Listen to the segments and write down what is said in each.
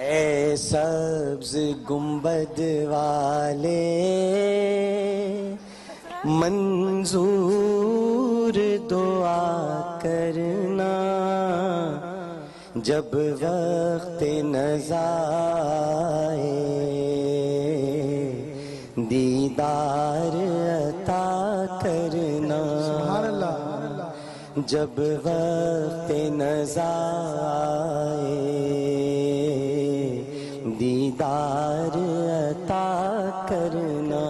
ए सब्ज गुंबद वाले मंजूर दुआ करना, जब वक्त नज़ा आए दीदार अता करना। जब वक्त नज़ा आए दीदार अता करना।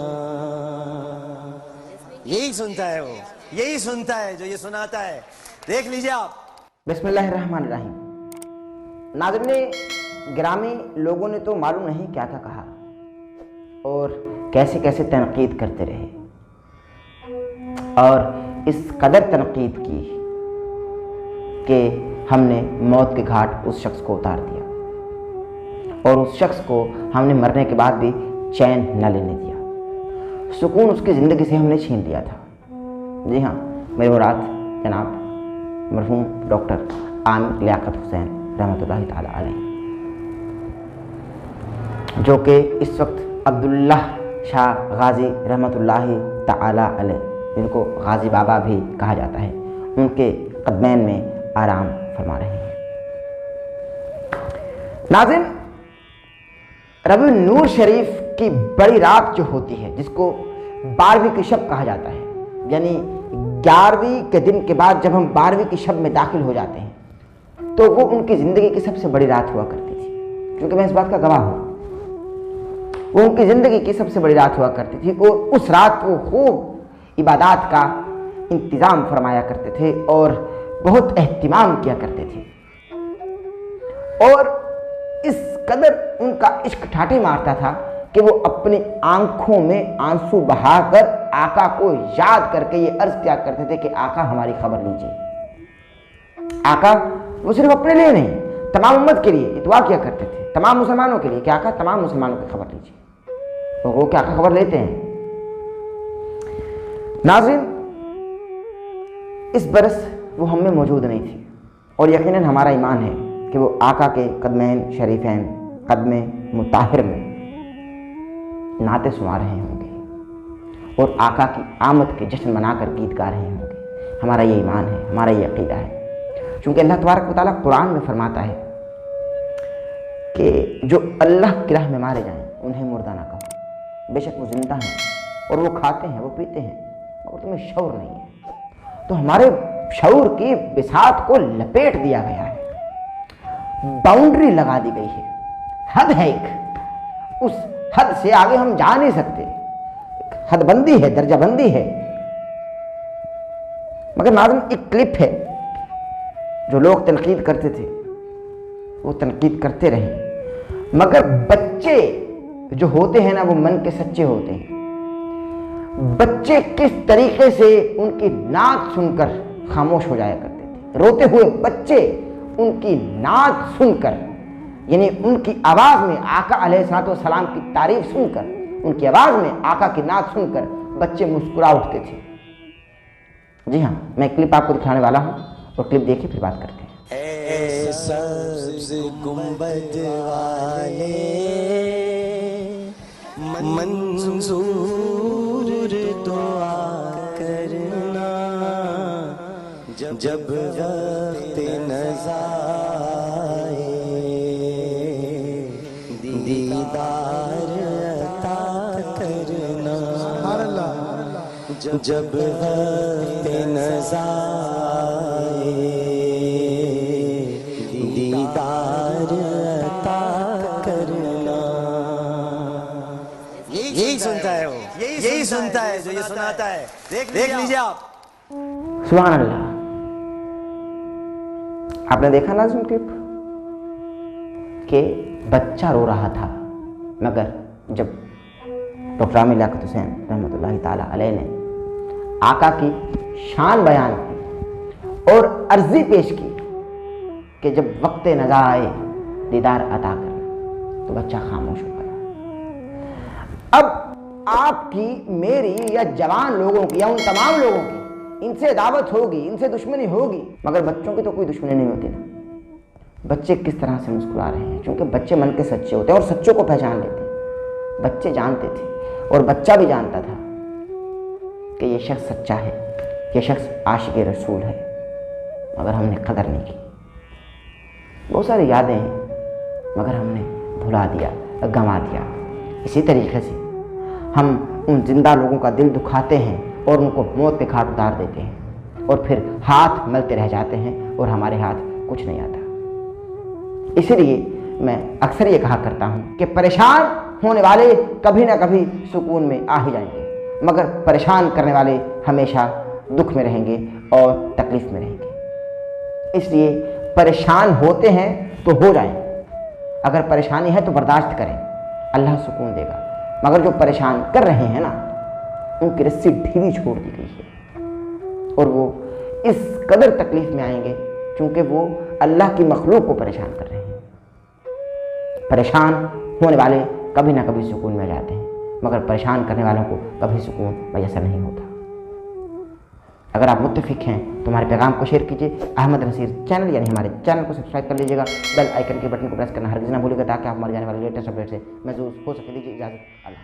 यही सुनता है वो, यही सुनता है जो ये सुनाता है। देख लीजिए आप। बिस्मिल्लाहिर्रहमानिर्रहीम। नाज़रीन गिरामी, लोगों ने तो मालूम नहीं क्या क्या कहा और कैसे कैसे तनकीद करते रहे, और इस कदर तनकीद की कि हमने मौत के घाट उस शख्स को उतार दिया और उस शख्स को हमने मरने के बाद भी चैन न लेने दिया, सुकून उसकी ज़िंदगी से हमने छीन लिया था। जी हाँ, मेरे मुराद जनाब मरहूम डॉक्टर आमिर लियाकत हुसैन रहमतुल्लाहि ताला अलैह, जो कि इस वक्त अब्दुल्लाह शाह गाजी रहमतुल्लाहि ताला अलैह, जिनको गाजी बाबा भी कहा जाता है, उनके कदमैन में आराम फरमा रहे हैं। नाज़रीन, रबी नूर शरीफ की बड़ी रात जो होती है, जिसको 12वीं की शब कहा जाता है, यानी 11वीं के दिन के बाद जब हम 12वीं की शब में दाखिल हो जाते हैं, तो वो उनकी ज़िंदगी की सबसे बड़ी रात हुआ करती थी। क्योंकि मैं इस बात का गवाह हूँ, वो उनकी ज़िंदगी की सबसे बड़ी रात हुआ करती थी और उस रात वो खूब इबादत का इंतज़ाम फरमाया करते थे और बहुत एहतिमाम किया करते थे, और इस कदर उनका इश्क ठाठे मारता था कि वो अपनी आंखों में आंसू बहाकर आका को याद करके ये अर्ज किया करते थे कि आका हमारी खबर लीजिए। आका वो सिर्फ अपने लिए नहीं, तमाम उम्मत के लिए दुआ किया करते थे, तमाम मुसलमानों के लिए कि आका तमाम मुसलमानों की खबर लीजिए। तो वो क्या खबर लेते हैं। नाज़रीन, इस बरस वो हम में मौजूद नहीं थी और यकीनन हमारा ईमान है कि वो आका के कदमैन शरीफैन कदमे मुताहिर में नाते सुना रहे होंगे और आका की आमद के जश्न मनाकर गीत गा रहे होंगे। हमारा ये ईमान है, हमारा ये अकीदा है, क्योंकि अल्लाह तबारक व तआला कुरान में फरमाता है कि जो अल्लाह की राह में मारे जाएं उन्हें मुर्दा ना कहो, बेशक वो जिंदा हैं और वो खाते हैं, वो पीते हैं, मगर तुम्हें शऊर नहीं है। तो हमारे शऊर की बिसात को लपेट दिया गया है, बाउंड्री लगा दी गई है, हद है एक, उस हद से आगे हम जा नहीं सकते, हदबंदी है, दर्जाबंदी है। मगर नाज़रीन, एक क्लिप है जो लोग तनकीद करते थे, वो तनकीद करते रहे, मगर बच्चे जो होते हैं ना, वो मन के सच्चे होते हैं। बच्चे किस तरीके से उनकी नात सुनकर खामोश हो जाया करते थे, रोते हुए बच्चे उनकी नात सुनकर, यानी उनकी आवाज़ में आका अलैहिस्सलाम की तारीफ सुनकर, उनकी आवाज़ में आका की नात सुनकर बच्चे मुस्कुरा उठते थे। जी हाँ, मैं क्लिप आपको दिखाने वाला हूँ और क्लिप देखिए फिर बात करते हैं। ए सब्ज गुंबद वाले मंजूर दुआ करना, जब वक्त नज़ा आए दीदार अता करना। जब वक्त नज़ा आए दीदार अता करना। यही सुनता है वो, यही सुनता है जो ये सुनाता है। देख लीजिए आप। सुभान अल्लाह। आपने देखा ना सुन क्लिप कि बच्चा रो रहा था, मगर जब डॉक्टर आमिर लियाकत हुसैन रहमतुल्लाहि ताला अलैह ने आका की शान बयान की और अर्जी पेश की कि जब वक्त नज़ा आए दीदार अता करना, तो बच्चा खामोश हो गया। अब आपकी, मेरी या जवान लोगों की या उन तमाम लोगों की इनसे दावत होगी, इनसे दुश्मनी होगी, मगर बच्चों की तो कोई दुश्मनी नहीं होती ना। बच्चे किस तरह से मुस्कुरा रहे हैं, क्योंकि बच्चे मन के सच्चे होते हैं और सच्चों को पहचान लेते हैं। बच्चे जानते थे और बच्चा भी जानता था कि ये शख्स सच्चा है, ये शख्स आशिक़ रसूल है, मगर हमने कदर नहीं की। बहुत सारी यादें हैं मगर हमने भुला दिया, गंवा दिया। इसी तरीके से हम उन जिंदा लोगों का दिल दुखाते हैं और उनको मौत के घाट उतार देते हैं और फिर हाथ मलते रह जाते हैं और हमारे हाथ कुछ नहीं आता। इसीलिए मैं अक्सर ये कहा करता हूँ कि परेशान होने वाले कभी ना कभी सुकून में आ ही जाएंगे, मगर परेशान करने वाले हमेशा दुख में रहेंगे और तकलीफ में रहेंगे। इसलिए परेशान होते हैं तो हो जाएं, अगर परेशानी है तो बर्दाश्त करें, अल्लाह सुकून देगा। मगर जो परेशान कर रहे हैं ना, उनकी रस्सी ढीली छोड़ दी गई है और वो इस कदर तकलीफ में आएंगे क्योंकि वो अल्लाह की मखलूक को परेशान कर रहे हैं। परेशान होने वाले कभी ना कभी सुकून में जाते हैं, मगर परेशान करने वालों को कभी सुकून मैसर नहीं होता। अगर आप मुत्तफिक हैं तो हमारे पैगाम को शेयर कीजिए। अहमद नसीर चैनल यानी हमारे चैनल को सब्सक्राइब कर लीजिएगा। बेल आइकन के बटन को प्रेस करना हरगिज़ ना भूलिएगा ताकि आप हमारे जाने वाले लेटेस्ट अपडेट से महसूस हो सके। दीजिए इजाज़त, अल्लाह।